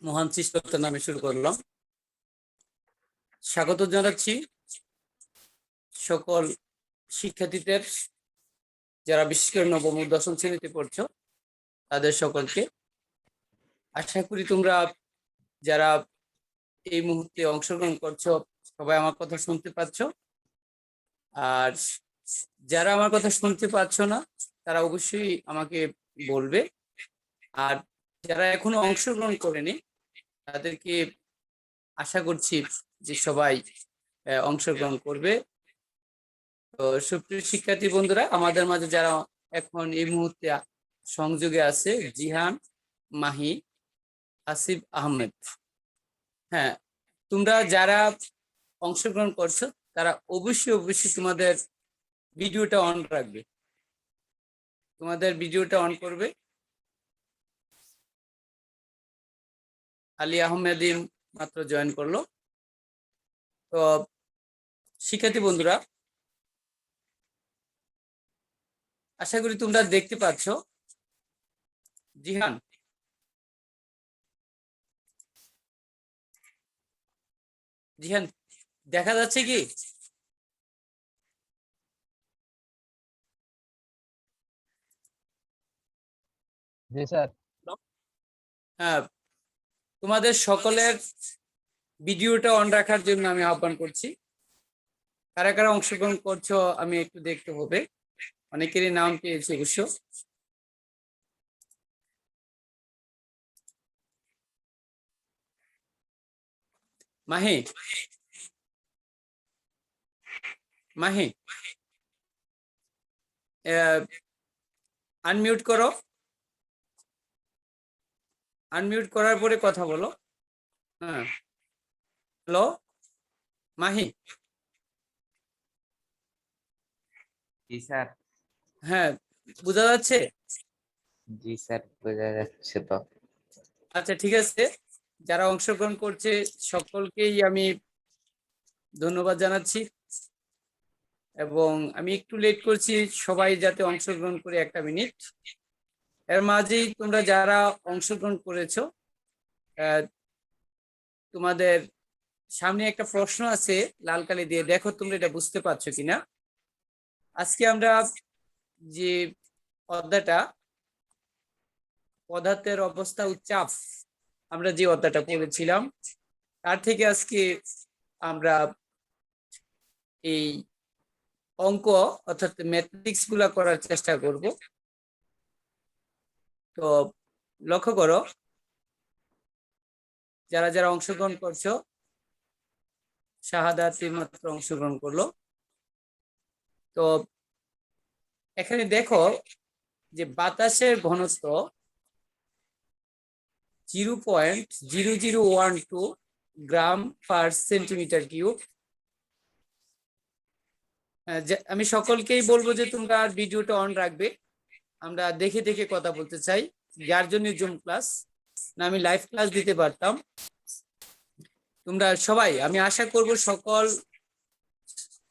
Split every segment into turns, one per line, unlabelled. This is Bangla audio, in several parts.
মহান সৃষ্টিকর্তার নামে শুরু করলাম। স্বাগত জানাচ্ছি সকল শিক্ষার্থীদের, যারা বিশেষ করে নবম ও দশম শ্রেণীতে পড়ছো তাদের সকলকে। আশা করি তোমরা যারা এই মুহূর্তে অংশগ্রহণ করছো সবাই আমার কথা শুনতে পাচ্ছ, আর যারা আমার কথা শুনতে পাচ্ছ না তারা অবশ্যই আমাকে বলবে। আর যারা এখনো অংশগ্রহণ করেনি তাদেরকে আশা করছি যে সবাই অংশগ্রহণ করবে। তো সুপ্রিয় শিক্ষার্থী বন্ধুরা, আমাদের মাঝে যারা এখন এই মুহূর্তে সংযোগে আছে, জিহান, মাহি, আসিফ আহমেদ। হ্যাঁ, তোমরা যারা অংশগ্রহণ করছো তারা অবশ্যই তোমাদের ভিডিওটা অন রাখবে, তোমাদের ভিডিওটা অন করবে। আলী আহমেদিন মাত্র জয়েন করলো। তো শিক্ষার্থী বন্ধুরা, আশা করি তোমরা দেখতে পাচ্ছ। জিহান, জিহান দেখা যাচ্ছে কি?
জি স্যার।
হ্যাঁ, তোমাদের সকলের ভিডিওটা অন রাখার জন্য আমি আহ্বান করছি। কারা কারা অংশগ্রহণ করছো আমি একটু দেখতে হবে। অনেকেরই নাম পেয়েছি অবশ্য। মাহি, মাহি আনমিউট করো, আনমিউট করার পরে কথা বলো। হ্যাঁ, হ্যালো মাহি।
জি স্যার।
হ্যাঁ, বোঝা যাচ্ছে?
জি স্যার, বোঝা যাচ্ছে তো।
আচ্ছা, ঠিক আছে। যারা অংশগ্রহণ করছে সকলকেই আমি ধন্যবাদ জানাচ্ছি, এবং আমি একটু লেট করছি, সবাই যাতে অংশগ্রহণ করে 1 মিনিট। এর মাঝেই তোমরা যারা অংশগ্রহণ করেছো, তোমাদের সামনে একটা প্রশ্ন আছে লাল কালি দিয়ে, দেখো তোমরা এটা বুঝতে পারছো কিনা। আজকে আমরা যে অধ্যায়টা পদার্থের অবস্থা ও চাপ, আমরা যে অধ্যায়টা পড়েছিলাম তার থেকে আজকে আমরা এই অঙ্ক অর্থাৎ ম্যাট্রিক্স গুলা করার চেষ্টা করব। তো লক্ষ্য করো, যারা যারা অংশগ্রহণ করছো, শাহাদাত মাত্র অংশগ্রহণ করলো। তো এখানে দেখো যে বাতাসের ঘনত্ব 0.0012 গ্রাম পার সেন্টিমিটার কিউব। আমি সকলকেই বলবো যে তোমরা ভিডিওটা অন রাখবে, আমরা দেখে দেখে কথা বলতে চাই। যার জন্য জুম ক্লাস, না আমি লাইভ ক্লাস দিতে পারতাম। তোমরা সবাই, আমি আশা করব সকল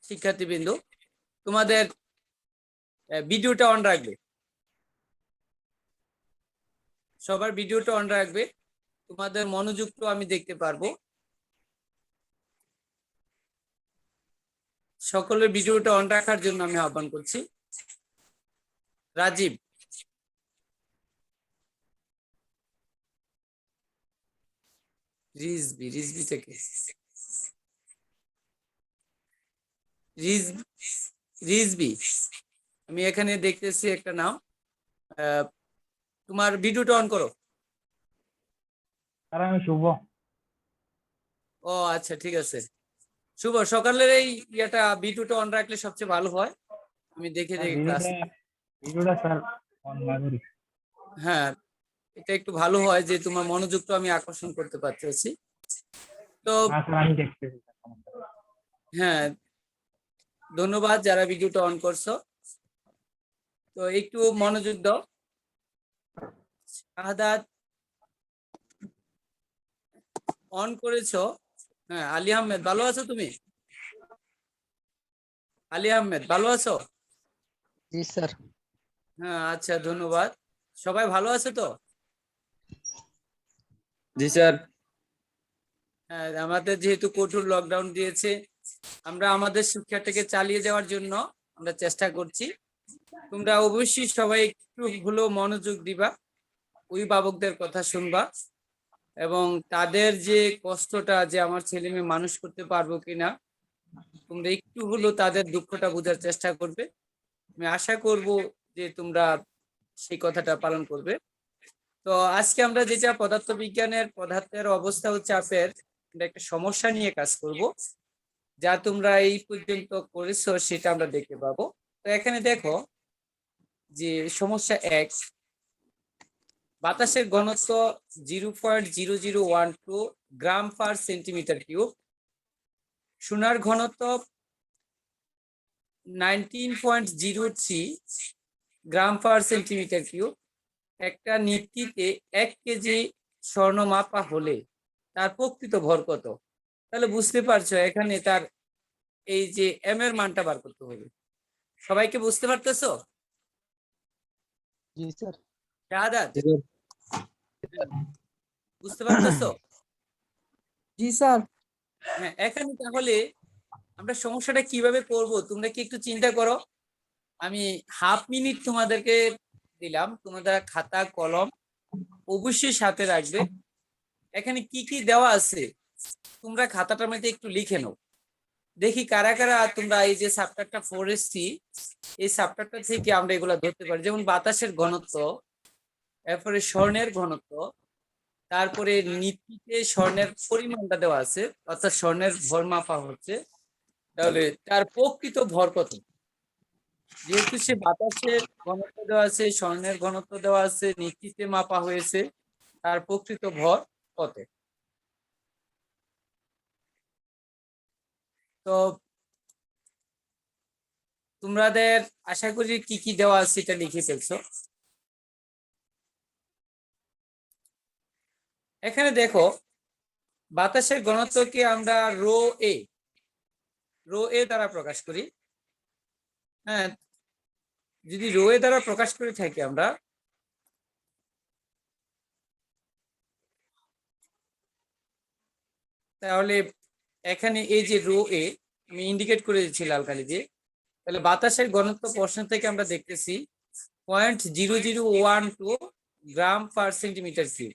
শিক্ষার্থীবৃন্দ তোমাদের ভিডিওটা অন রাখবে, সবার ভিডিওটা অন রাখবে, তোমাদের মনোযোগ তো আমি দেখতে পারবো। সকলের ভিডিওটা অন রাখার জন্য আমি আহ্বান করছি। রাজীব, রিজবি থেকে রিজবি, আমি এখানে দেখতেছি একটা নাম। তোমার ভিডিওটা অন করো।
আমি শুভ।
ও আচ্ছা, ঠিক আছে। শুভ, সকালের এই ইয়েটা ভিডিওটা অন রাখলে সবচেয়ে ভালো হয়, আমি দেখে দেখে ক্লাস।
ভিডিওটা স্যার অন না করি।
হ্যাঁ, এটা একটু ভালো হয় যে তোমার মনোযোগটা আমি আকর্ষণ করতে পারতেছি। তো
আমি দেখতেছি।
হ্যাঁ, ধন্যবাদ যারা ভিডিওটা অন করছো। তো একটু মনোযোগ দাও। শাহাদাত অন করেছো? হ্যাঁ, আলী আহমেদ ভালো আছো তুমি? আলী আহমেদ ভালো আছো?
জি স্যার।
হ্যাঁ, আচ্ছা, ধন্যবাদ। সবাই ভালো আছে তো?
জি স্যার।
হ্যাঁ, আমাদের যেহেতু কঠোর লকডাউন দিয়েছে, আমরা আমাদের শিক্ষাটাকে চালিয়ে যাওয়ার জন্য আমরা চেষ্টা করছি। তোমরা অবশ্যই সবাই একটু হলেও মনোযোগ দিবা, অভিভাবকদের কথা শুনবা, এবং তাদের যে কষ্টটা যে আমার ছেলে মেয়ে মানুষ করতে পারবো কিনা, তোমরা একটু হলেও তাদের দুঃখটা বোঝার চেষ্টা করবে। আমি আশা করব যে তোমরা সেই কথাটা পালন করবে। তো আজকে আমরা যেটা পদার্থের অবস্থা ও চাপের আমরা একটা সমস্যা নিয়ে কাজ করব, যা তোমরা এই পর্যন্ত করেছো সেটা আমরা দেখতে পাবো। তো এখানে দেখো যে সমস্যা 1, বাতাসের ঘনত্ব 0.0012 গ্রাম পার সেন্টিমিটার কিউব, সোনার ঘনত্ব 19.03 গ্রাম পার সেন্টিমিটার কিউব, একটা নিফটিতে 1 কেজি স্বর্ণ মাপা হলে তার প্রকৃত ভর কত? তাহলে বুঝতে পারছো এখানে তার এই যে এম এর মানটা বার করতে হবে। সবাইকে বুঝতে পারতেছো?
জি স্যার।
শাহাদাত, বুঝতে পারতেছো?
জি স্যার।
হ্যাঁ, এখানে তাহলে আমরা সমস্যাটা কিভাবে করব তোমরা কি একটু চিন্তা করো। আমি হাফ মিনিট তোমাদেরকে দিলাম, তোমাদের খাতা কলম অবশ্যই সাথে রাখবে। এখানে কি কি দেওয়া আছে তোমরা খাতাটার মধ্যে একটু লিখে নাও। দেখি কারা কারা তোমরা এই যে চ্যাপ্টারটা পড়েছি, এই চ্যাপ্টারটা থেকে আমরা এগুলা ধরতে পারি। যেমন বাতাসের ঘনত্ব, এরপরে স্বর্ণের ঘনত্ব, তারপরে নিফটিতে স্বর্ণের পরিমাণটা দেওয়া আছে, অর্থাৎ স্বর্ণের ভর মাপা হচ্ছে, তাহলে তার প্রকৃত ভর কত? যেহেতু সে বাতাসের ঘনত্ব দেওয়া আছে, স্বর্ণের ঘনত্ব দেওয়া আছে, নিফটিতে মাপা হয়েছে, তার প্রকৃত ভর কত? তো তোমাদের আশা করি কি কি দেওয়া আছে এটা লিখে ফেলছো। এখানে দেখো বাতাসের ঘনত্বকে আমরা এ রো এ দ্বারা প্রকাশ করি। হ্যাঁ, যদি রো এ দ্বারা প্রকাশ করে থাকি আমরা, তাহলে এখানে এই যে রো এ আমি ইন্ডিকেট করে দিচ্ছি লাল কালি দিয়ে, তাহলে বাতাসের ঘনত্ব প্রশ্ন থেকে আমরা দেখতেছি 0.0012 গ্রাম পার সেন্টিমিটার কিউব।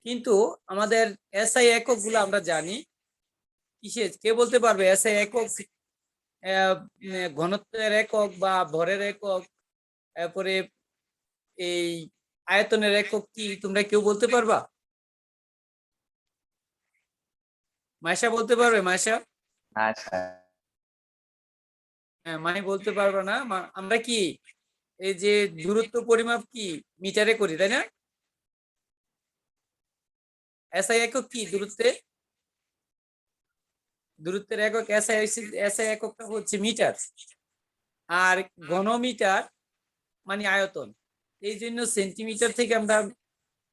কিন্তু আমাদের এসআই একক গুলো আমরা জানি কিসে, কে বলতে পারবে এসআই একক ঘনত্বের একক বা ভরের একক, তারপরে এই আয়তনের একক কি তোমরা কেউ বলতে পারবা? মাইশা বলতে পারবে? মাইশা?
না স্যার।
হ্যাঁ, মাই বলতে পারবে না। আমরা কি এই যে দূরত্ব পরিমাপ কি মিটারে করি, তাই না? এসআই একক কি দূরত্বের একক এসআই এককটা হচ্ছে মিটার, আর ঘনমিটার মানে আয়তন। এই জন্য সেন্টিমিটার থেকে আমরা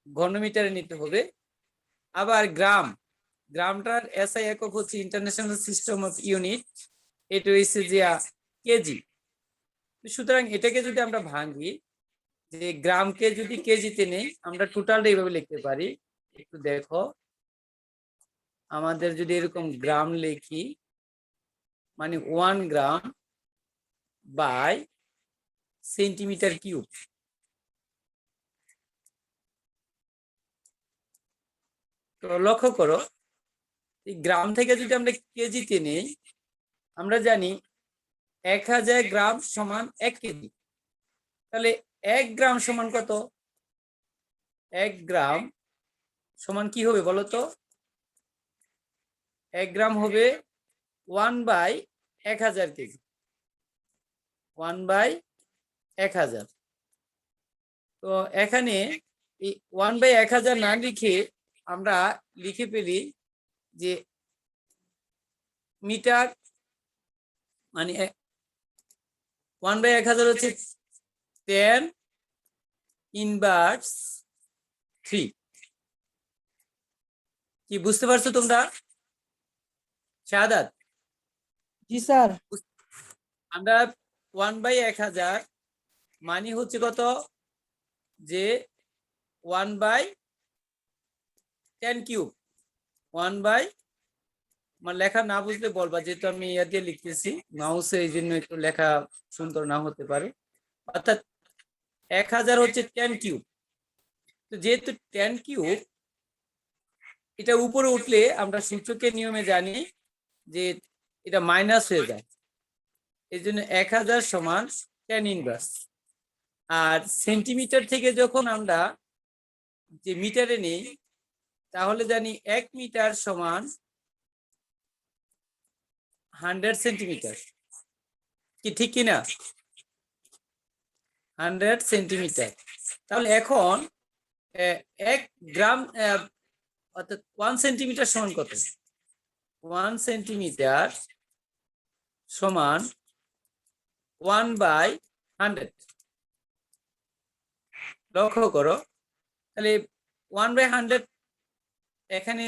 ঘনমিটারে নিতে হবে। আবার গ্রামটার এসআই একক হচ্ছে ইন্টারন্যাশনাল সিস্টেম অফ ইউনিট, এটা হচ্ছে যে কেজি। সুতরাং এটাকে যদি আমরা ভাঙি, যে গ্রামকে যদি কেজিতে নেই, আমরা টোটালটা এইভাবে লিখতে পারি। একটু দেখো, আমাদের যদি এরকম গ্রাম লিখি, মানে 1 গ্রাম বাই সেন্টিমিটার কিউব। তো লক্ষ্য করো, এই গ্রাম থেকে যদি আমরা কেজিতে নেই, আমরা জানি 1000 গ্রাম সমান 1 কেজি। তাহলে 1 গ্রাম সমান কত? 1 গ্রাম সমান কি হবে বলো তো? 1 গ্রাম হবে 1/1000 কেজি, 1/1000। তো এখানে এই 1/1000 না লিখে আমরা লিখে ফেলি যে মিটার, মানে 1/1000 হচ্ছে 10⁻³ কি বুঝতে পারছো তোমরা? শাহাদাত,
জি স্যার।
আমরা 1/1000 মানে হচ্ছে কত? যে 1/10³ 1 বাই, আমার লেখা না বুঝলে বলবা, যেহেতু আমি ইয়া দিয়ে লিখতেছি মাউসে, এই জন্য একটু লেখা সুন্দর না হতে পারে। অর্থাৎ 1000 হচ্ছে 10³ তো যেহেতু 10³ এটা উপরে উঠলে আমরা সূচকের নিয়মে জানি যে এটা মাইনাস হয়ে যায়, এই জন্য 1000 সমান 10 ইনভার্স। আর সেন্টিমিটার থেকে যখন আমরা যে মিটারে নেই, তাহলে জানি 1 মিটার সমান 100 সেন্টিমিটার। কি ঠিক কিনা? 100 সেন্টিমিটার। তাহলে এখন 1 গ্রাম অর্থাৎ 1 সেন্টিমিটার সমান কত? 1 সেন্টিমিটার সমান 1/100। লক্ষ্য করো, তাহলে 1/100 এখানে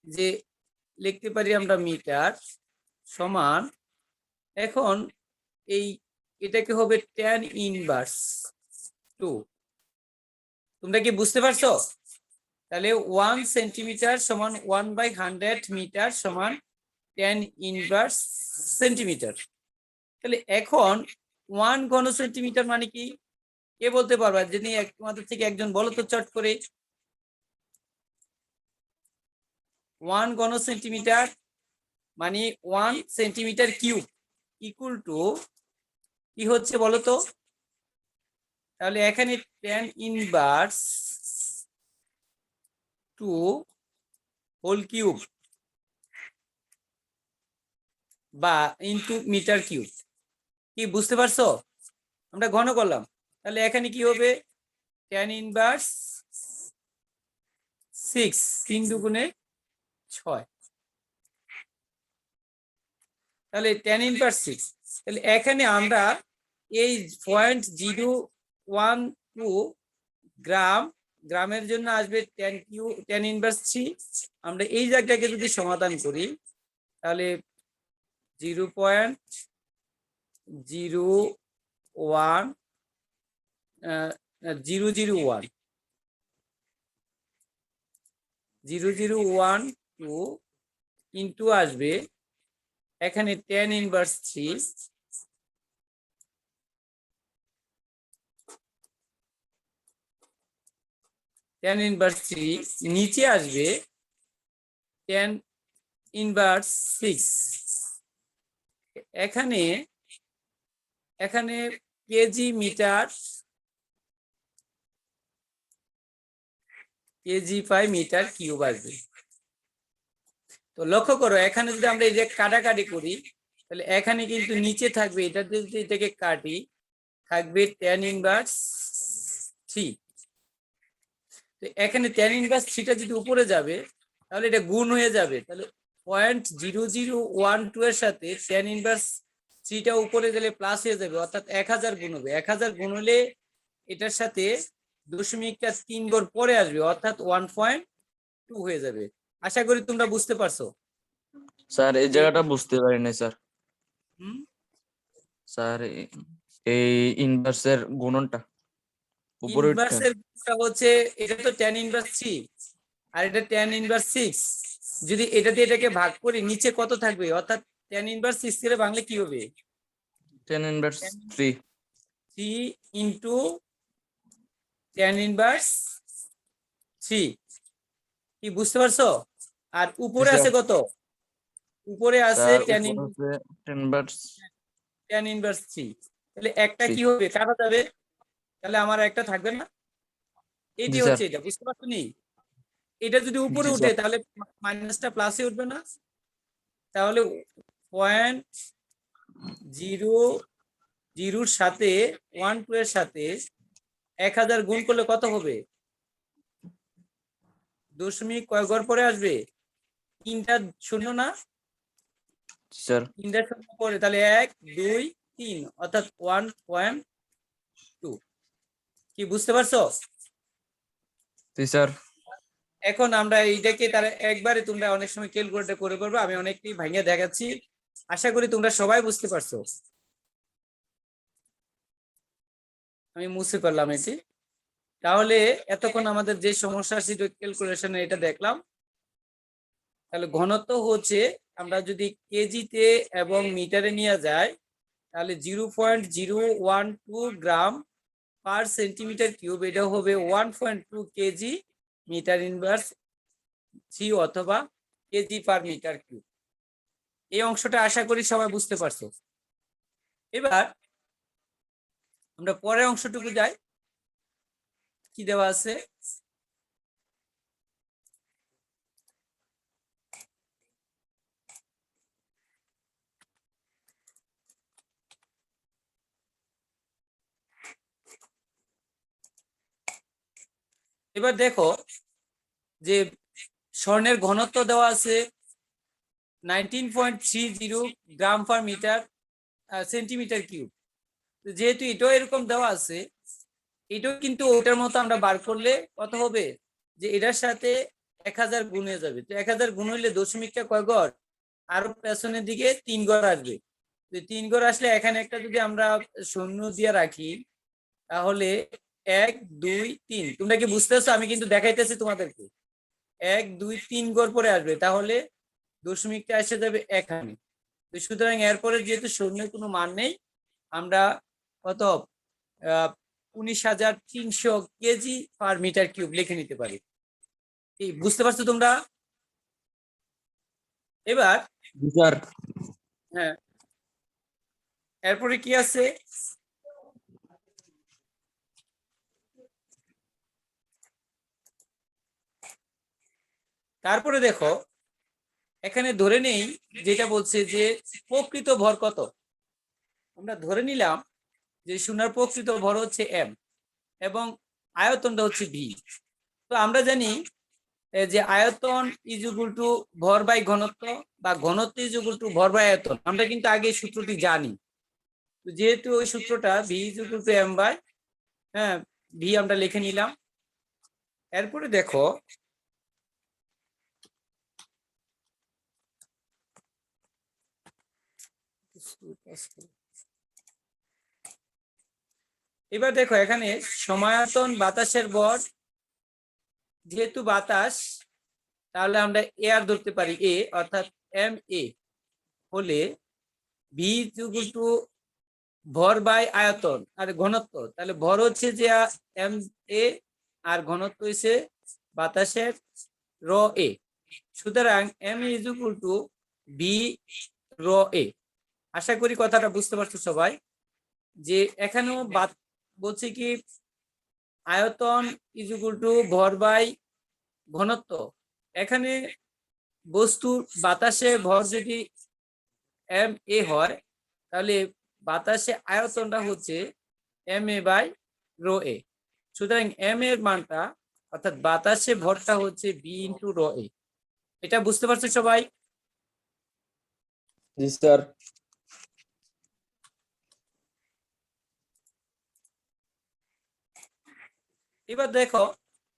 যে লিখতে পারি আমরা মিটার সমান, এখন এটাকে হবে 10^2। তোমরা কি বুঝতে পারছো? তাহলে 1 সেন্টিমিটার সমান 1/100 মিটার সমান 10^1 সেন্টিমিটার। তাহলে এখন 1 ঘন সেন্টিমিটার মানে কি? কে বলতে পারবা? যিনি তোমাদের থেকে একজন বলো তো চট করে। 1 ঘন সেন্টিমিটার মানে 1 সেন্টিমিটার কিউব ইকুয়াল টু কি হচ্ছে বলো তো? তাহলে এখানে 10^2 হোল কিউব বা ইনটু মিটার কিউব। কি বুঝতে পারছো? আমরা ঘন করলাম, তাহলে এখানে কি হবে? 10^6, 3 দুগুণে 6, তাহলে 10^6। তাহলে এখানে আমরা এই 0.012 গ্রামের জন্য আসবে 10^3। আমরা এই জায়গাটাকে যদি সমাধান করি, তাহলে 0.01001 ইন্টু আসবে এখানে 10^3, নিচে আসবে 10^6। এখানে কেজি মিটার, মিটার কিউব আসবে। তো লক্ষ্য করো, এখানে যদি আমরা এই যে কাটাকাটি করি, তাহলে এখানে কিন্তু নিচে থাকবে, এটা যদি এটাকে কাটি থাকবে 10^3। তো এখানে 10^3টা যদি উপরে যাবে, তাহলে এটা গুণ হয়ে যাবে। তাহলে 0.0012 এর সাথে 10^3টা উপরে গেলে প্লাস হয়ে যাবে, অর্থাৎ 1000 গুণ হবে। 1000 গুণ হলে এটার সাথে 0.3 গড় পরে আসবে, অর্থাৎ 1.2 হয়ে যাবে। আশা করি তোমরা বুঝতে পারছো।
স্যার এই জায়গাটা বুঝতে পারি নাই স্যার।
হুম,
স্যার এই ইনভার্সের গুণনটা উপরে উঠতে
ইনভার্সের হচ্ছে, এটা তো 10^3 আর এটা 10^6। যদি এটা দিয়ে এটাকে ভাগ করি, নিচে কত থাকবে? অর্থাৎ 10^6 এর বাংলা কি হবে?
10^3।
3 ইন্টু 10^3। কি বুঝতে পারছো? আর উপরে আছে কত? উপরে আছে
স্যার
10^3। তাহলে একটা কি হবে? কাটা যাবে, তাহলে আমার একটা থাকবে না? এটি
জি স্যার।
হচ্ছে এটা, বুঝতে পারছো নি? এটা যদি উপরে
জি
উঠে,
স্যার।
তাহলে মাইনাসটা প্লাসে উঠবে না? তাহলে 0.00 সাথে 12 এর সাথে 1000 গুণ করলে কত হবে? দশমিক কয় ঘর পরে আসবে? 3টা শূন্য না?
স্যার।
3টা শূন্য পরে, তাহলে 1 2 3, অর্থাৎ 1.2। কি বুঝতে পারছো?
জি স্যার।
এখন আমরা এইটাকে তার একবারে, তোমরা অনেক সময় ক্যালকুলেটর করে করবে, আমি অনেকটাই ভাঙিয়ে দেখাচ্ছি। আশা করি তোমরা সবাই বুঝতে পারছো। আমি মুছে করলাম এটি। তাহলে এতক্ষণ আমাদের যে সমস্যা ছিল ক্যালকুলেশনে এটা দেখলাম। তাহলে ঘনত্ব হচ্ছে আমরা যদি কেজিতে এবং মিটারে নিয়ে যাই তাহলে 0.012 গ্রাম পার সেন্টিমিটার কিউব, এটা হবে 1.2 কেজি মিটার ইনভার্স জি অথবা কেজি পার মিটার কিউব। এই অংশটা আশা করি সবাই বুঝতে পারছো। এবার আমরা পরের অংশটুকু যাই। কি দেওয়া আছে? এবার দেখো যে স্বর্ণের ঘনত্ব দেওয়া আছে 19.30 গ্রাম পার মিটার সেন্টিমিটার কিউব। যেহেতু এটাও এরকম দেওয়া আছে, এটাও কিন্তু ওটার মতো আমরা বার করলে কত হবে, যে এটার সাথে 1000 গুণ হয়ে যাবে। তো 1000 গুণ হইলে দশমিকটা কয় ঘর, আরো পেছনের দিকে 3 ঘর আসবে। তো 3 ঘর আসলে এখানে একটা যদি আমরা শূন্য দিয়ে রাখি তাহলে 1 2 3, তোমরা কি বুঝতেছো? আমি কিন্তু দেখাইতেছি তোমাদেরকে। 1 2 3 ঘর পরে আসবে, তাহলে দশমিকটা এসে যাবে এখানে। তো সুতরাং এরপরে যেহেতু শূন্যের কোনো মান নেই, আমরা কত 19,300 কেজি পার মিটার কিউব লিখে নিতে পারি। কি বুঝতে পারছো তোমরা? এবার
জি স্যার।
হ্যাঁ, এরপরে কি আছে? তারপরে দেখো এখানে ধরে নেই, যেটা বলছে যে প্রকৃত ভর কত। আমরা ধরে নিলাম যে সোনার প্রকৃত ভর হচ্ছে এম এবং আয়তনটা হচ্ছে ভি। তো আমরা জানি যে আয়তন ইজ ইকুয়াল টু ভর বাই ঘনত্ব, বা ঘনত্ব ইজ ইকুয়াল টু ভর বাই আয়তন। আমরা কিন্তু আগে এই সূত্রটি জানি। তো যেহেতু ওই সূত্রটা V is equal to M by V আমরা লিখে নিলাম। এরপরে দেখো এবার দেখো এখানে সমায়তন বাতাসের ভর, যেহেতু বাতাস তাহলে আমরা এয়ার ধরতে পারি এ, অর্থাৎ এম এ হলে ভি ইকুয়াল টু ভর বাই আয়তন আর ঘনত্ব। তাহলে ভর হচ্ছে যে এম এ আর ঘনত্ব হচ্ছে বাতাসের র এ। সুতরাং M is equal to V র এ। আশা করি কথাটা বুঝতে পারছো সবাই। যে এখানেও বলছে কি আয়তন ইজ ইকুয়াল টু ভর বাই ঘনত্ব। এখানে বস্তুর বাতাসে ভর যদি এম এ হয় তাহলে বাতাসে আয়তনটা হচ্ছে এম এ বাই রো এ। সুতরাং এম এর মানটা অর্থাৎ বাতাসে ভরটা হচ্ছে বি ইন্টু রো এ। এটা বুঝতে পারছো সবাই?
জি স্যার।
এবার দেখো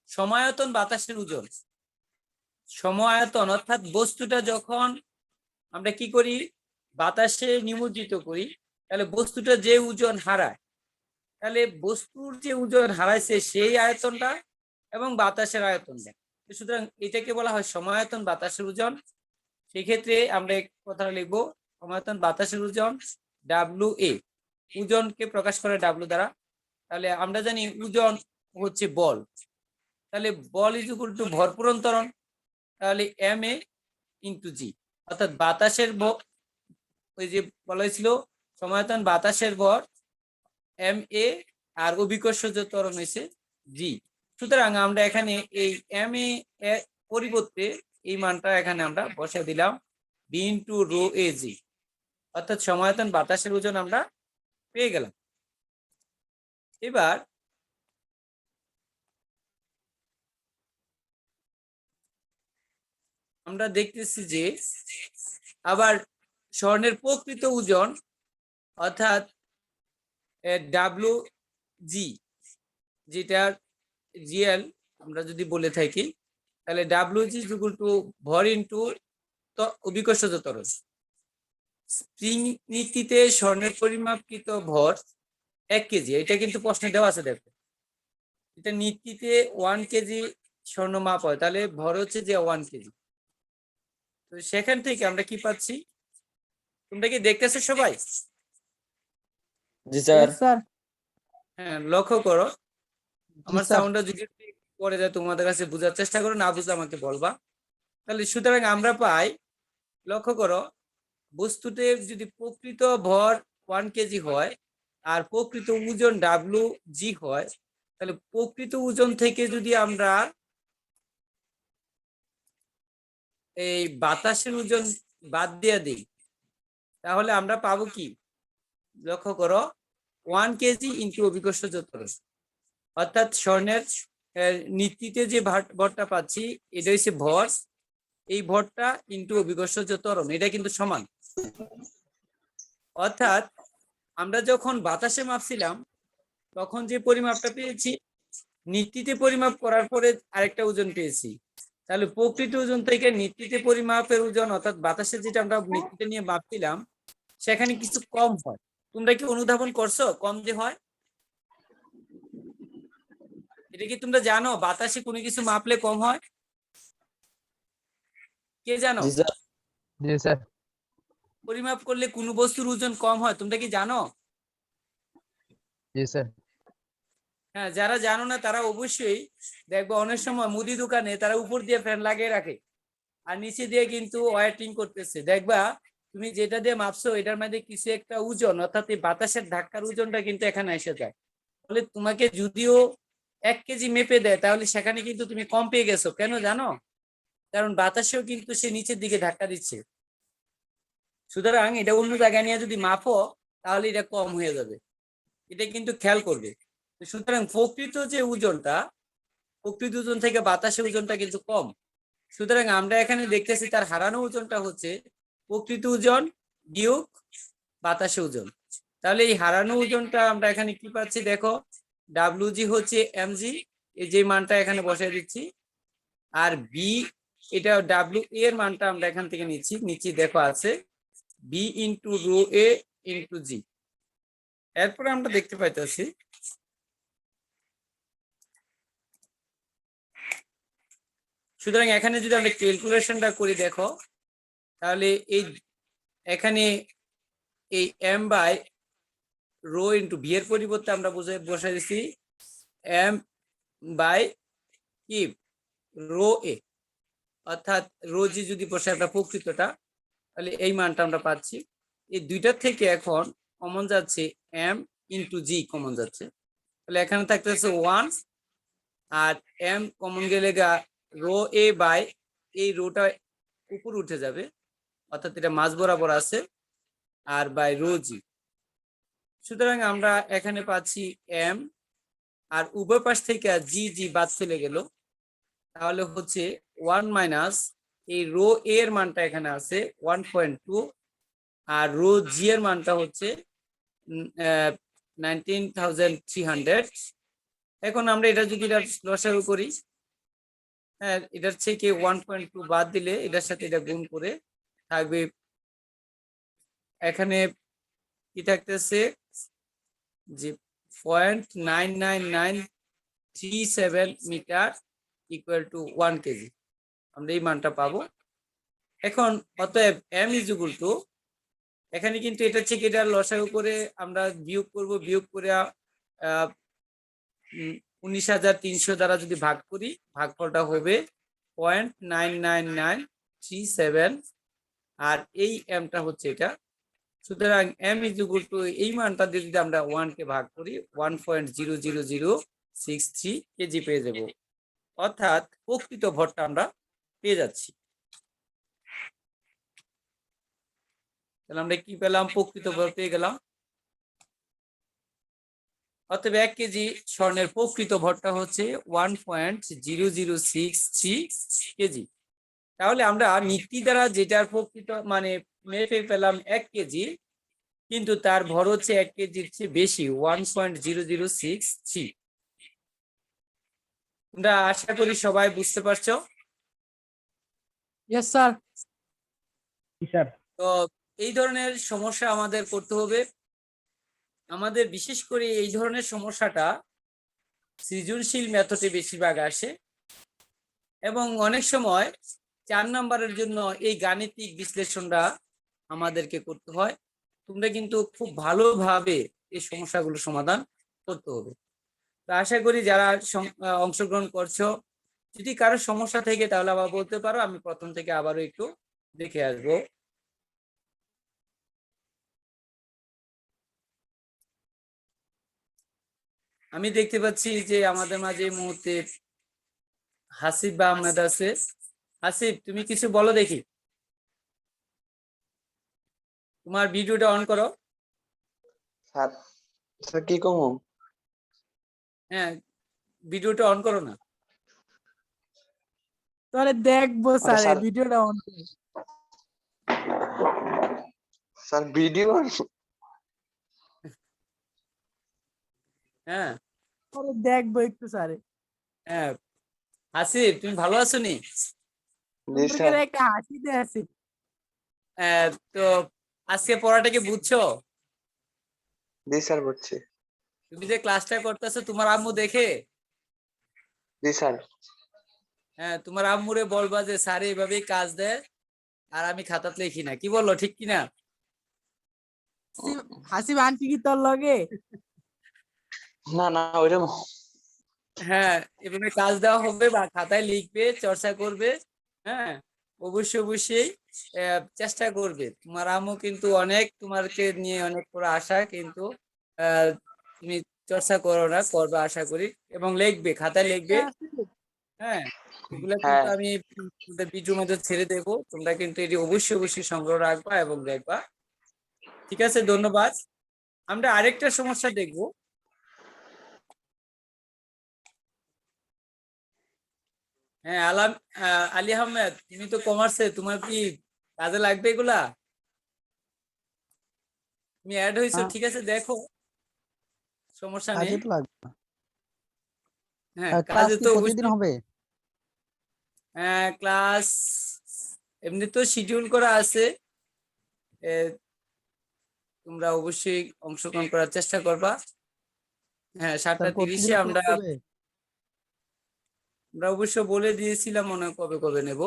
সমায়তন বাতাসের ওজন। সমায়তন অর্থাৎ বস্তুটা যখন আমরা কি করি, বাতাসে নিমজ্জিত করি, তাহলে বস্তুটা যে ওজন হারায়, তাহলে বস্তুর যে ওজন হারাইছে সেই আয়তনটা এবং বাতাসের আয়তনটা। সুতরাং এটাকে বলা হয় সমায়তন বাতাসের ওজন। সেক্ষেত্রে আমরা কথাটা লিখবো সমায়তন বাতাসের ওজন ডাব্লিউ এ। ওজনকে প্রকাশ করে ডাব্লিউ দ্বারা। তাহলে আমরা জানি ওজন হচ্ছে বল, তাহলে বল ইজ ইকুয়াল টু ভর পূরণ ত্বরণ। তাহলে এম এ ইন্টু জি, অর্থাৎ বাতাসের ওই যে বলা হয়েছিল সমায়তন বাতাসের ভর এম এ আর অভিকর্ষজ ত্বরণ হয়েছে জি। সুতরাং আমরা এখানে এই এম এ এর পরিবর্তে এই মানটা এখানে আমরা বসে দিলাম বি ইন্টু রো এ জি, অর্থাৎ সমায়তন বাতাসের ওজন আমরা পেয়ে গেলাম। এবার আমরা দেখতেছি যে আবার স্বর্ণের প্রকৃত ওজন অর্থাৎ ডাব্লিউ জি, যেটার জিএল আমরা যদি বলে থাকি, তাহলে ডাব্লিউ জি ইকুয়াল টু ভর ইন্টু অভিকর্ষজ ত্বরণ। স্প্রিং নীতিতে স্বর্ণের পরিমাপকৃত ভর 1 কেজি, এটা কিন্তু প্রশ্নে দেওয়া আছে। দেখো এটা নিত্যিতে 1 কেজি স্বর্ণ মাপ হয়, তাহলে ভর হচ্ছে যে 1 কেজি। তো সেখান থেকে আমরা কি পাচ্ছি, তোমরা কি দেখতেছো সবাই?
জি স্যার।
Yes, sir.
হ্যাঁ, লক্ষ্য করো
জি
আমার
স্যার।
সাউন্ডটা যদি পরে যায় তোমাদের কাছে বোঝার চেষ্টা করো, না বুঝলে আমাকে বলবা। তাহলে সুতরাং আমরা পাই, লক্ষ্য করো, বস্তুতে যদি প্রকৃত ভর 1 কেজি হয় আর প্রকৃত ওজন WG হয়, তাহলে প্রকৃত ওজন থেকে যদি আমরা এই বাতাসের ওজন বাদ দিয়ে দিই, তাহলে আমরা পাবো কি, লক্ষ্য করো, 1 কেজি ইন্টু অভিকর্ষ ত্বরণ, অর্থাৎ স্বর্ণের নিত্যিতে যে ভরটা পাচ্ছি এটা হচ্ছে ভর, এই ভরটা ইন্টু অভিকর্ষ ত্বরণ, এটা কিন্তু সমান। অর্থাৎ আমরা যখন বাতাসে মাপছিলাম তখন যে পরিমাপটা পেয়েছি, নিত্যিতে পরিমাপ করার পরে আরেকটা ওজন পেয়েছি, তাহলে প্রকৃত ওজন থেকে নিত্যিতে পরিমাপের ওজন অর্থাৎ বাতাসে যেটা আমরা নিত্যিতে নিয়ে মাপছিলাম সেখানে কিছু কম হয়। তোমরা কি অনুধাবন করছো কম যে হয়? এটা কি তোমরা জানো বাতাসে কোনো কিছু মাপলে কম হয়? কে জানো?
জি স্যার।
জি স্যার।
পরিমাপ করলে কোনো বস্তুর ওজন কম হয়, তোমরা কি জানো?
জি স্যার।
হ্যাঁ, যারা জানো না তারা অবশ্যই দেখবে অনেক সময় মুদি দোকানে তারা উপর দিয়ে ফ্যান লাগিয়ে রাখে আর নিচে দিয়ে কিন্তু ওয়ারিং করতেছে, দেখবা তুমি যেটা দিয়ে মাপছো এটার মধ্যে কিছু একটা ওজন অর্থাৎ এই বাতাসের ধাক্কার ওজনটা কিন্তু এখানে এসে যায়। তাহলে তোমাকে যদিও 1 কেজি মেপে দেয় তাহলে সেখানে কিন্তু তুমি কম পেয়ে গেছো, কেন জানো? কারণ বাতাসেও কিন্তু সে নিচের দিকে ধাক্কা দিচ্ছে। সুতরাং এটা অন্য জায়গায় নিয়ে যদি মাপো তাহলে এটা কম হয়ে যাবে, এটা কিন্তু খেয়াল করবে। সুতরাং প্রকৃত যে ওজনটা, প্রকৃত ওজন থেকে বাতাসের ওজনটা কিন্তু কম। সুতরাং আমরা এখানে দেখতেছি তার হারানো ওজনটা হচ্ছে প্রকৃত ওজন বিয়োগ বাতাসে ওজন। তাহলে এই হারানো ওজনটা আমরা এখানে কি পাচ্ছি দেখো, WG হচ্ছে mg, এই যে মানটা এখানে বসাই দিচ্ছি, আর বি এটা W এর মানটা আমরা এখান থেকে নিচ্ছি, নিচে দেখো আছে B ইন্টু রো এ ইন্টু জি। এরপরে আমরা দেখতে পাইতেছি সুতরাং এখানে যদি আমরা ক্যালকুলেশনটা করি দেখো, তাহলে এই এখানে এই m by rho into B এর পরিবর্তে আমরা বসাই দিচ্ছি m বাই কি রো এ, অর্থাৎ রো জি যদি বসে আমরা প্রকৃতটা, তাহলে এই মানটা আমরা পাচ্ছি। এই দুইটার থেকে এখন কমন যাচ্ছে m ইন্টু জি কমন যাচ্ছে, তাহলে এখানে থাকতেছে 1 আর m কমন গেলে রো এ বাই এই রোটা উপর উঠে যাবে, অর্থাৎ এটা মাঝ বরাবর আছে, আর বাই রো জি। সুতরাং আমরা এখানে পাচ্ছি m, আর উভয় পাশ থেকে জি জি বাদ চলে গেল, তাহলে হচ্ছে 1 মাইনাস এই রো এ এর মানটা এখানে আছে 1.2, আর রো জি এর মানটা হচ্ছে 19,300। এখন আমরা এটা যদি লসাগু করি, হ্যাঁ এটার থেকে 1.2 বাদ দিলে এটার সাথে এটা গুণ করে থাকবে, এখানে কি থাকতেছে যে 0.99937 মিটার ইকুয়াল টু 1 কেজি, আমরা এই মানটা পাবো। এখন অতএব m ইজ ইকুয়াল টু, এখানে কিন্তু এটা থেকে এটা লসাগু করে আমরা বিয়োগ করব, বিয়োগ করে 19,300 দ্বারা যদি ভাগ করি ভাগফলটা হবে 0.99937, আর এই mটা হচ্ছে এটা। সুতরাং m ইজ ইকুয়াল টু এই মানটা দিয়ে যদি আমরা 1 কে ভাগ করি 1.00063 কেজি পেয়ে যাব, অর্থাৎ প্রকৃত ভরটা আমরা পেয়ে যাচ্ছি। তাহলে আমরা কি পেলাম, প্রকৃত ভর পেয়ে গেলাম। অতএব 1 কেজি স্বর্ণের প্রকৃত ভরটা হচ্ছে 1.0063 কেজি। তাহলে আমরা নিত্যি দ্বারা যেটার প্রকৃত মানে মেপে পেলাম 1 কেজি, কিন্তু তার ভর হচ্ছে 1 কেজির চেয়ে বেশি 1.0063। তোমরা আশা করি সবাই বুঝতে পারছো।
Yes, sir.
স্যার।
তো এই ধরনের সমস্যা আমাদের করতে হবে, আমাদের বিশেষ করে এই ধরনের সমস্যাটা সৃজনশীল মেথডে বেশিরভাগ আসে এবং অনেক সময় 4 নম্বরের জন্য এই গাণিতিক বিশ্লেষণটা আমাদেরকে করতে হয়। তোমরা কিন্তু খুব ভালোভাবে এই সমস্যাগুলো সমাধান করতে হবে। তো আশা করি যারা অংশগ্রহণ করছো, যদি কারো সমস্যা থেকে তাহলে আবার বলতে পারো, আমি প্রথম থেকে আবারও একটু দেখে আসবো। আমি দেখতে পাচ্ছি যে আমাদের মাঝে এই মুহূর্তে হাসিব বা আহমেদ আছে। হাসিব, তুমি কিছু বলো দেখি, তোমার ভিডিওটা অন করো।
স্যার স্যার কি কমু?
হ্যাঁ, ভিডিওটা অন করো না।
তাহলে দেখবো স্যার
স্যার
ভিডিওটা অন করে।
স্যার ভিডিও
হ্যাঁ
তাহলে দেখবো একটু স্যার।
হ্যাঁ, হাসিব তুমি ভালো আছো নি?
জি স্যার।
একটা হাসিতে আছে।
তো আজকে পড়াটা কি বুঝছো?
জি স্যার বুঝছি।
তুমি যে ক্লাসটা করতেছো তোমার আম্মু দেখে?
জি স্যার।
হ্যাঁ, তোমার আম্মুরে বলবা যে স্যার এইভাবেই কাজ দেয় আর আমি খাতাতে লিখি না, কি বললো, ঠিক কিনা?
হাসিব আনছি কি তোর লগে?
না না ওইরকম।
হ্যাঁ, এভাবে কাজ দেওয়া হবে বা খাতায় লিখবে, চর্চা করবে। হ্যাঁ, অবশ্যই অবশ্যই চেষ্টা করবে। তোমার আম্মু কিন্তু অনেক তোমাকে নিয়ে অনেক বড় আশা, কিন্তু তুমি চর্চা করো না, করবে আশা করি, এবং লিখবে, খাতায় লিখবে। হ্যাঁ, এগুলা কিন্তু
হ্যাঁ
আমি ভিডিওর মধ্যে ছেড়ে দেবো, তোমরা কিন্তু এটি অবশ্যই অবশ্যই সংগ্রহ রাখবা এবং দেখবা। ঠিক আছে, ধন্যবাদ। আমরা আরেকটা সমস্যা দেখবো। হ্যাঁ, আলী আহমেদ, তুমি তো কমার্সে, তোমার কি কাজে লাগবে এগুলা? তুমি অ্যাড হয়েছো, ঠিক আছে, দেখো, সমস্যা নেই।
কাজে তো লাগবে না।
হ্যাঁ,
ক্লাস
কাজে
কি
তো
প্রতিদিন
অবশ্যই।
হবে?
হ্যাঁ, ক্লাস এমনি তো শিডিউল করা আছে। এ, তোমরা অবশ্যই অংশগ্রহণ করার চেষ্টা করবা। হ্যাঁ,
স্যার
7:30-এ
প্রতিদিন
আমরা
ক্লাস হবে?
আমরা অবশ্য বলে দিয়েছিলাম মনে হয় কবে কবে নেব।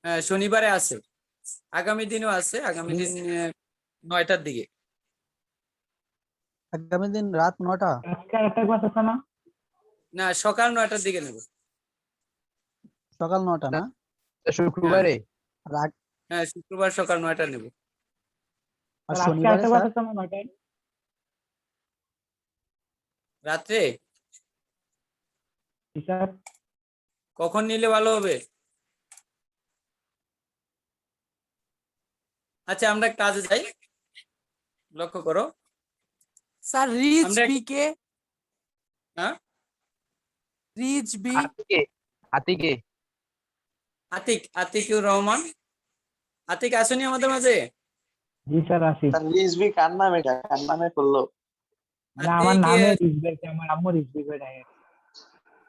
হ্যাঁ, শনিবারে আছে, আগামী দিনও আছে, আগামী দিন 9টার দিকে।
আগামী দিন রাত 9টা?
আজকে একটা ক্লাস আছে না?
না, সকাল 9টার দিকে নেব।
সকাল 9টা না?
শুক্রবারে।
আর
হ্যাঁ, শুক্রবার সকাল 9টা নেব।
আর
স্যার আজকে
শনিবারে
একটা ক্লাস
স্যার?
আছে না 9টায়?
রাত্রে
জি স্যার।
কখন নিলে ভালো হবে? আচ্ছা, আমরা কাজে যাই, লক্ষ্য করো।
স্যার রিচ
আমরা
বি কে?
হ্যাঁ,
রিচ বি।
আতিকে আতিকে
আতিকুর রহমান। আতিক আসেনি আমাদের মাঝে?
জি স্যার আসি।
স্যার রিজভি কার নাম, এটা কার নামে করলো?
না আমার
আতিক,
নামে রিজবেক, আমার আম্মু রিজবেক হয়ে থাকে।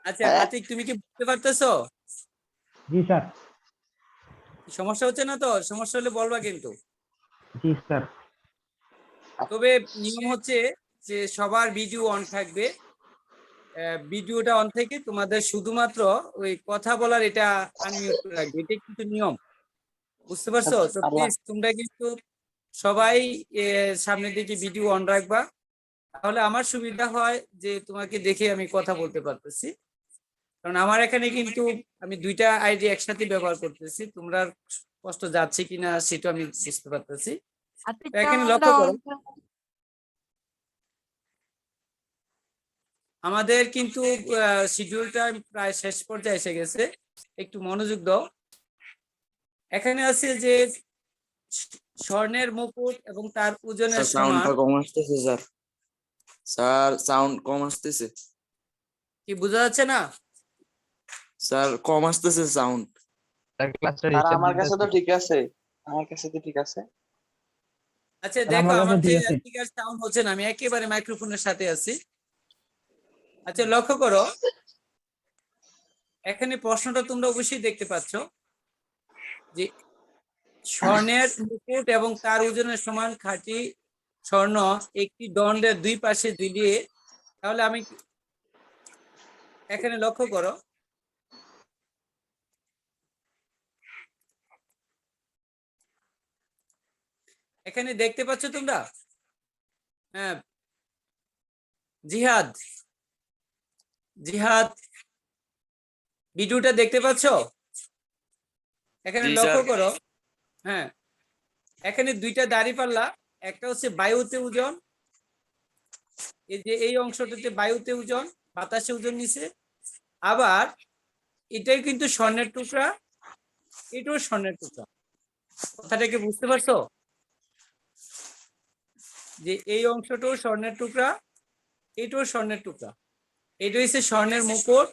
আচ্ছা
হ্যাঁ?
আতিক, তুমি কি বুঝতে পারতেছো?
জি স্যার।
সমস্যা হচ্ছে না তো? সমস্যা হলে বলবা কিন্তু।
জি স্যার।
তবে নিয়ম হচ্ছে যে সবার ভিডিও অন থাকবে। ভিডিওটা অন থেকে তোমাদের শুধুমাত্র ওই কথা বলার এটা আনমিউট করে রাখবে, এটা কিন্তু নিয়ম, বুঝতে পারছো? তো
আল্লাহ।
প্লিজ তোমরা কিন্তু সবাই সামনের দিকে ভিডিও অন রাখবা, তাহলে আমার সুবিধা হয় যে তোমাকে দেখে আমি কথা বলতে পারতেছি। কারণ আমার এখানে কিন্তু আমি 2টা আইডি একসাথে ব্যবহার করতেছি, তোমরা কষ্ট যাচ্ছে কিনা সেটা আমি বুঝতে পারতেছি।
আতিক
তো এখানে
ক্যামেরাটা
লক্ষ্য
অন
করো, আমাদের কিন্তু শিডিউলটা প্রায় শেষ পর্যায়ে এসে গেছে, একটু মনোযোগ দাও। এখানে আছে যে স্বর্ণের মুকুট এবং তার ওজনের সমান।
সাউন্ডটা কম আসতেছে স্যার। স্যার সাউন্ড কম আসতেছে।
কি বোঝা যাচ্ছে না?
স্যার কম আসতেছে সাউন্ড।
স্যার ক্লাসটা
আর
রিস্টার্ট
আমার কাছে তো
দিতেছি।
ঠিক আছে, আমার কাছে তো ঠিক আছে।
আচ্ছা
স্যার
দেখো,
আমার
আমার
কাছে ঠিক আছে।
থেকে সাউন্ড হচ্ছে না, আমি একেবারে মাইক্রোফোনের সাথে আছি। আচ্ছা, লক্ষ্য করো, এখানে প্রশ্নটা তোমরা অবশ্যই দেখতে পাচ্ছ যে স্বর্ণের মুকুট এবং তার ওজনের সমান খাঁটি স্বর্ণ একটি দণ্ডের দুই পাশে ঝুলিয়ে, তাহলে আমি এখানে লক্ষ্য করো, এখানে দেখতে পাচ্ছ তোমরা? হ্যাঁ, জিহাদ, জিহাদ ভিডিওটা দেখতে পাচ্ছ? এখানে
জি,
লক্ষ্য
স্যার।
করো, হ্যাঁ, এখানে দুইটা দাঁড়িপাল্লা, একটা হচ্ছে বায়ুতে ওজন, এই যে এই অংশটাতে বায়ুতে ওজন, বাতাসে ওজন নিছে, আবার এটাই কিন্তু স্বর্ণের টুকরা, এটাও স্বর্ণের টুকরা। কথাটা কি বুঝতে পারছো? যে এই অংশটাও স্বর্ণের টুকরা, এটাও স্বর্ণের টুকরা, এটা হচ্ছে স্বর্ণের মুকুট,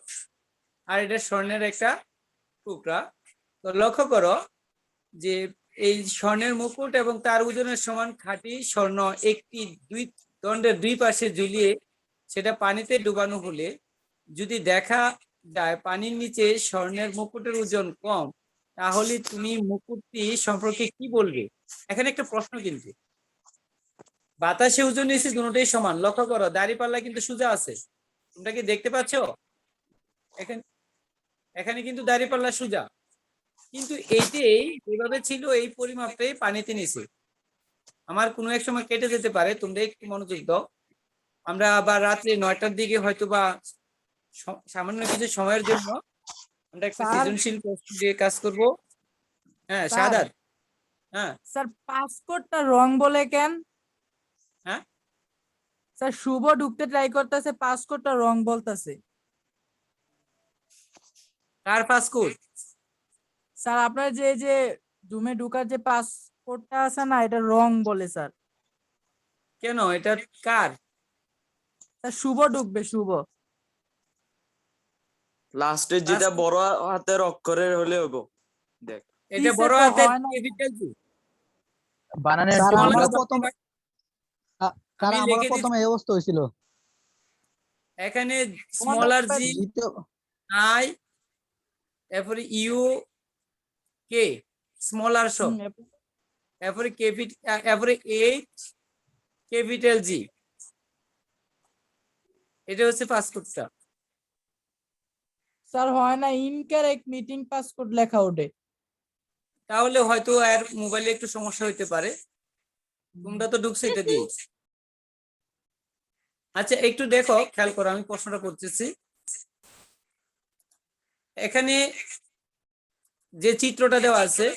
আর এটা স্বর্ণের একটা টুকরা। তো লক্ষ্য করো যে এই স্বর্ণের মুকুট এবং তার ওজনের সমান খাঁটি স্বর্ণ একটি দুই দণ্ডের দুই পাশে ঝুলিয়ে সেটা পানিতে ডুবানো হলে যদি দেখা যায় পানির নিচে স্বর্ণের মুকুটের ওজন কম, তাহলে তুমি মুকুটটি সম্পর্কে কি বলবে? এখানে একটা প্রশ্ন, কিন্তু বাতাসে ওজন নিচে দুটোই সমান। লক্ষ্য করো, দাঁড়িপাল্লা কিন্তু সোজা আছে, তোমরা কি দেখতে পাচ্ছ? এখানে এখানে কিন্তু দাঁড়িপাল্লা সোজা, কিন্তু এইটাই যেভাবে ছিল এই পরিমাপে পানিতে নিচে। আমার কোনো এক সময় কেটে যেতে পারে, তোমরা একটু মনোযোগ দাও। আমরা আবার রাত্রি 9টার দিকে হয়তো বা সামান্য কিছু সময়ের জন্য আমরা একটা
স্যার।
সৃজনশীল প্রশ্ন দিয়ে কাজ করব। হ্যাঁ
স্যার।
শাহাদাত, হ্যাঁ
স্যার পাসপোর্টটা রং বলে কেন?
হ্যাঁ,
স্যার শুভ ঢুকতে ট্রাই করতেছে, পাসপোর্টটা রং বলতেছে।
কার পাসপোর্ট?
স্যার আপনার যে রুমে ঢুকার যে পাসপোর্টটা আছে না, এটা রং বলে স্যার।
কেন, এটা কার?
স্যার শুভ ঢুকবে, শুভ।
লাস্টে যেটা বড় হাতের অক্ষরের হলে হইব। দেখ,
এটা
নিচে
বড়
তো
হাতের
হয় না।
Capital G.
বানানের
স্যার
small
আমারও
হাতের
প্রথমে স্যার
আমি
আমারও
লিখে দিচ্ছি,
প্রথমে এই অবস্থা হয়েছিল।
এখানে স্মল আর জি,
দ্বিতীয়
আই, এরপরে ইউ কে, স্মল আর সব, এরপরে ক্যাপিটাল, এরপরে এইচ, ক্যাপিটাল জি, এটা হচ্ছে পাসপোর্টটা।
স্যার হয় না, ইনকারেক্ট মিটিং পাসপোর্ট লেখা ওঠে।
তাহলে হয়তো আর মোবাইলে একটু সমস্যা হইতে পারে, তোমরা তো ঢুকছো এটা দিয়ে। আচ্ছা একটু দেখো, খেয়াল করো, আমি প্রশ্নটা করতেছি। এখানে যে চিত্রটা দেওয়া আছে,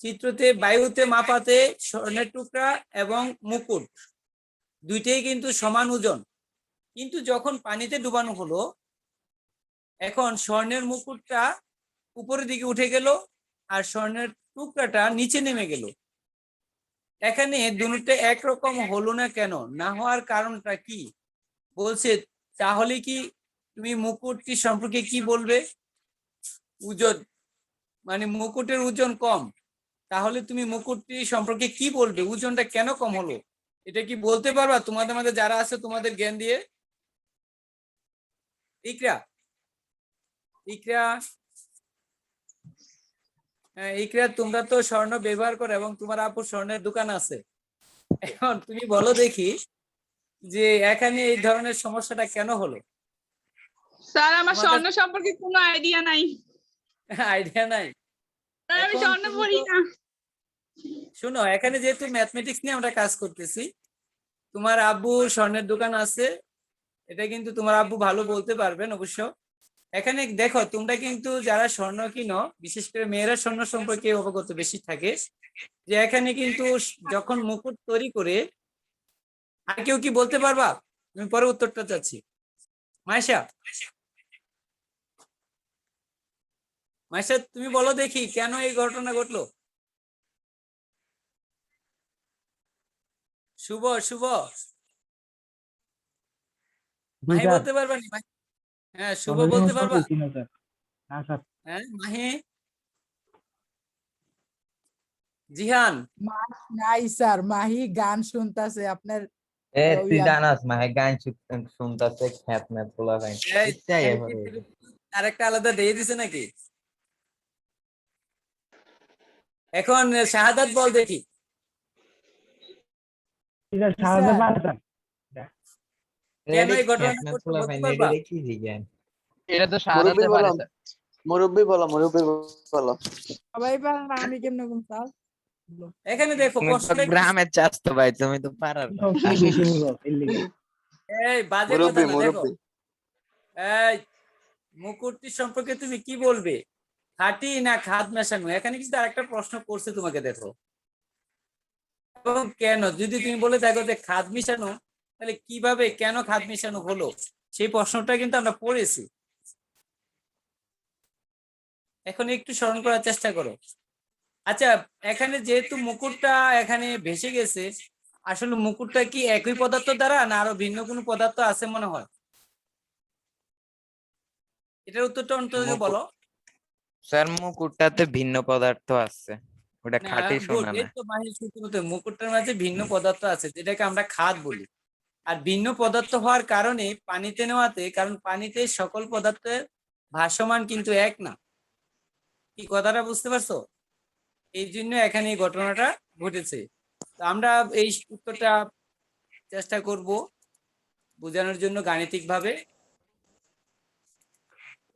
চিত্রতে বায়ুতে মাপাতে স্বর্ণের টুকরা এবং মুকুট দুইটাই কিন্তু সমান ওজন, কিন্তু যখন পানিতে ডুবানো হলো, এখন স্বর্ণের মুকুটটা উপরের দিকে উঠে গেল আর স্বর্ণের টুকরাটা নিচে নেমে গেল। এখানে দুটোটা একরকম হলো না কেন? না হওয়ার কারণটা কি বলছে? তাহলে কি তুমি মুকুটটি সম্পর্কে কি বলবে? ওজন, মানে মুকুটের ওজন কম, তাহলে তুমি মুকুটটি সম্পর্কে কি বলবে? ওজনটা কেন কম হলো, এটা কি বলতে পারবা তোমাদের মধ্যে যারা আছে তোমাদের জ্ঞান দিয়ে? ইকরা, ইকরা, হ্যাঁ ইকরা, তোমরা তো স্বর্ণ ব্যবহার করো এবং তোমার আপু স্বর্ণের দোকান আছে, এখন তুমি বলো দেখি যে এখানে এই ধরনের সমস্যাটা কেন হলো?
স্যার আমার
তোমাদের-
স্বর্ণ সম্পর্কে কোনো আইডিয়া নাই,
আইডিয়া নাই?
স্যার আমি
এখন
স্বর্ণ
তুমি
পড়ি
তো-
না।
শুনো, এখানে যেহেতু ম্যাথমেটিক্স নিয়ে আমরা কাজ করতেছি, তোমার আব্বু স্বর্ণের দোকান আছে, এটা কিন্তু তোমার আব্বু ভালো বলতে পারবেন অবশ্য। এখানে দেখো, তোমরা কিন্তু যারা স্বর্ণ কিনো, বিশেষ করে মেয়েরা স্বর্ণ সম্পর্কে অবগত বেশি থাকে, যে এখানে কিন্তু যখন মুকুট তৈরি করে, আর কেউ কি বলতে পারবা? আমি পরে উত্তরটা চাচ্ছি। মাইশা, মাইশা তুমি বলো দেখি কেন এই ঘটনা ঘটলো? শুভ, শুভ,
জি
মাহি
স্যার।
বলতে পারবা নি? হ্যাঁ শুভ
কোনোদিন
বলতে
উত্তর
পারবা?
দিচ্ছি না স্যার। না স্যার।
হ্যাঁ মাহি, জিহান,
নাই স্যার, মাহি গান শুনতাছে আপনার।
এ
ওই
তুই
আম-
জানাস মাহে গান শুনতাছে খ্যাত ম্যাত পোলা ভাই
এই
ইচ্ছাই
এই
এভাবে
কি আরেকটা আলাদা দিয়ে দিছে নাকি? এখন শাহাদাত বল দেখি।
জি স্যার, শাহাদাত
স্যার।
পারে স্যার।
কেন এই ঘটনা
খ্যাত ম্যাত
ঘটলো
পোলা
বলতে
ভাই
পারবা?
নেড়ে কি জিজ্ঞান
এটা তো সাজাতে
মুরব্বি
পারে
বলো
স্যার।
মুরব্বি বলো
সবাই পারেন না, আমি কেমনে কোন স্যার?
এখানে দেখো
তুমি তো
প্রশ্নটা কি?
গ্রামের চাস্তো ভাই, তুমি তো পারার না।
বেশি বুঝো এর লিগে।
এই বাজে কথা না, দেখো
মুরব্বি
এই মুকুটটি সম্পর্কে তুমি কি বলবে, খাঁটি না খাদ মেশানো? এখানে কিন্তু আরেকটা প্রশ্ন করছে তোমাকে, দেখো এবং কেন। যদি তুমি বলে থাকো যে খাদ মিশানো, তাহলে কিভাবে কেন খাদ মিশানো হলো, সেই প্রশ্নটা কিন্তু আমরা পড়েছি। এখন একটু স্মরণ করার চেষ্টা করো। আচ্ছা, এখানে যেহেতু মুকুটটা এখানে ভেসে গেছে, আসলে মুকুটটা কি একই পদার্থ দ্বারা না আরো ভিন্ন কোনো পদার্থ আছে মনে হয়? এটার উত্তরটা অন্তত
মুকুট-
বলো।
স্যার মুকুটটাতে ভিন্ন পদার্থ আছে, ওটা
না,
খাঁটি
good,
সোনা
এই
না।
তো মাহির সূত্র মতো মুকুটটার মাঝে ভিন্ন পদার্থ আছে, যেটাকে আমরা খাদ বলি। আর ভিন্ন পদার্থ হওয়ার কারণে পানিতে নেওয়াতে, কারণ পানিতে সকল পদার্থের ভাসমান কিন্তু এক না। কি কথাটা বুঝতে পারছো? এই জন্য এখানে এই ঘটনাটা ঘটেছে। তো আমরা এই উত্তরটা চেষ্টা করব বোঝানোর জন্য গাণিতিক ভাবে।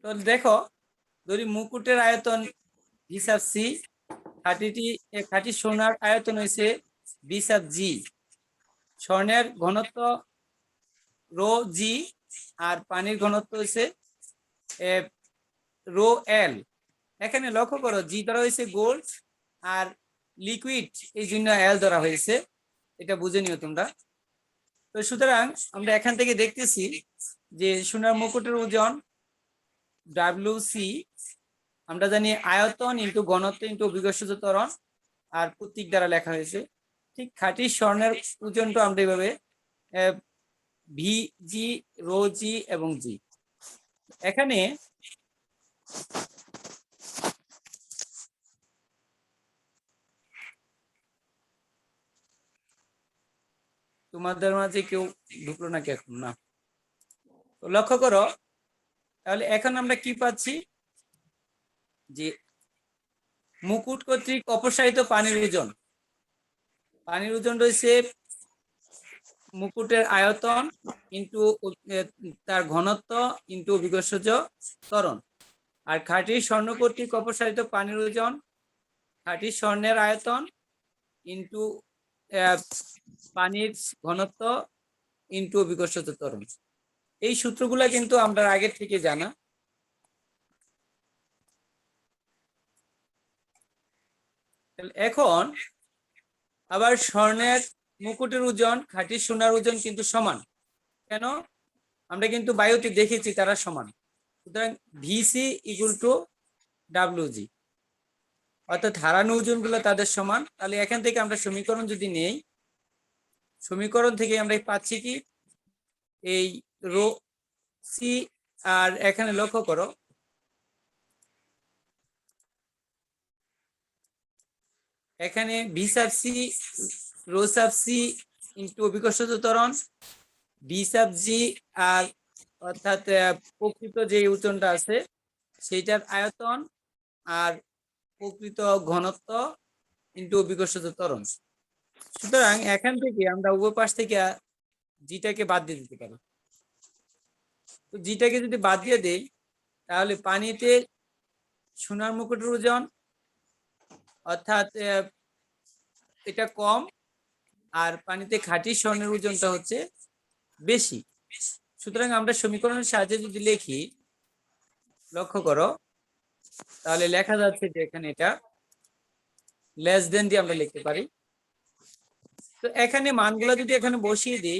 তো দেখো, যদি মুকুটের আয়তন হিসাব সি, খাঁটি সোনার আয়তন হয়েছে বিসাব জি, স্বর্ণের ঘনত্ব রো জি, আর পানির ঘনত্ব হয়েছে রো এল। এখানে লক্ষ্য করো, জি ধরা হয়েছে গোল্ড আর লিকুইড, এই জন্য এল ধরা হয়েছে, এটা বুঝে নিও তোমরা। তো সুতরাং আমরা এখান থেকে দেখতেছি যে সোনার মুকুটের ওজন ডাব্লিউসি, আমরা জানি আয়তন ইন্টু ঘনত্ব ইন্টু অভিকর্ষজ ত্বরণ, আর প্রতীক দ্বারা লেখা হয়েছে। ঠিক খাঁটি স্বর্ণের ওজনটা আমরা এইভাবে ভি জি, রো জি এবং জি। এখানে তোমাদের মাঝে কেউ ঢুকলো নাকি এখন? না। তো লক্ষ্য করো, তাহলে এখন আমরা কি পাচ্ছি, যে মুকুট কর্তৃক অপসারিত পানির ওজন রয়েছে মুকুটের আয়তন ইন্টু তার ঘনত্ব ইন্টু অভিকর্ষজ ত্বরণ। আর খাঁটি স্বর্ণ কর্তৃক অপসারিত পানির ওজন খাঁটি স্বর্ণের আয়তন ইন্টু পানির ঘনত্ব ইন্টু অভিকর্ষজ ত্বরণ। এই সূত্রগুলা কিন্তু আমরা আগে থেকে জানা। এখন আবার স্বর্ণের মুকুটের ওজন খাঁটি সোনার ওজন কিন্তু সমান। কেন? আমরা কিন্তু বায়ুতে দেখেছি তারা সমান। সুতরাং ভিসি ইকুয়াল টু ডাব্লিউজি, অর্থাৎ হারানো ওজন গুলো তাদের সমান। তাহলে এখান থেকে আমরা সমীকরণ যদি নেই, সমীকরণ থেকে আমরা পাচ্ছি কি, এই রো সি, আর এখানে লক্ষ্য করো এখানে V sub C, rho sub C into অভিকর্ষজ ত্বরণ, ভি সাব জি, আর অর্থাৎ প্রকৃত যে ওজনটা আছে সেইটার আয়তন, আর প্রকৃত ঘনত্ব ইন্টু অভিকর্ষজ ত্বরণ। সুতরাং এখান থেকে আমরা উভয় পাশ থেকে জিটাকে বাদ দিয়ে দিতে পারি। তো জিটাকে যদি বাদ দিয়ে দেই, তাহলে পানিতে সোনার মুকুটের ওজন অর্থাৎ এটা কম, আর পানিতে খাঁটি স্বর্ণের ওজনটা হচ্ছে বেশি। সুতরাং আমরা সমীকরণের সাহায্যে যদি লিখি, লক্ষ্য করো, তাহলে লেখা যাচ্ছে যে এখানে এটা লেস দেন দিয়ে আমরা লিখতে পারি। তো এখানে মানগুলো যদি এখানে বসিয়ে দিই,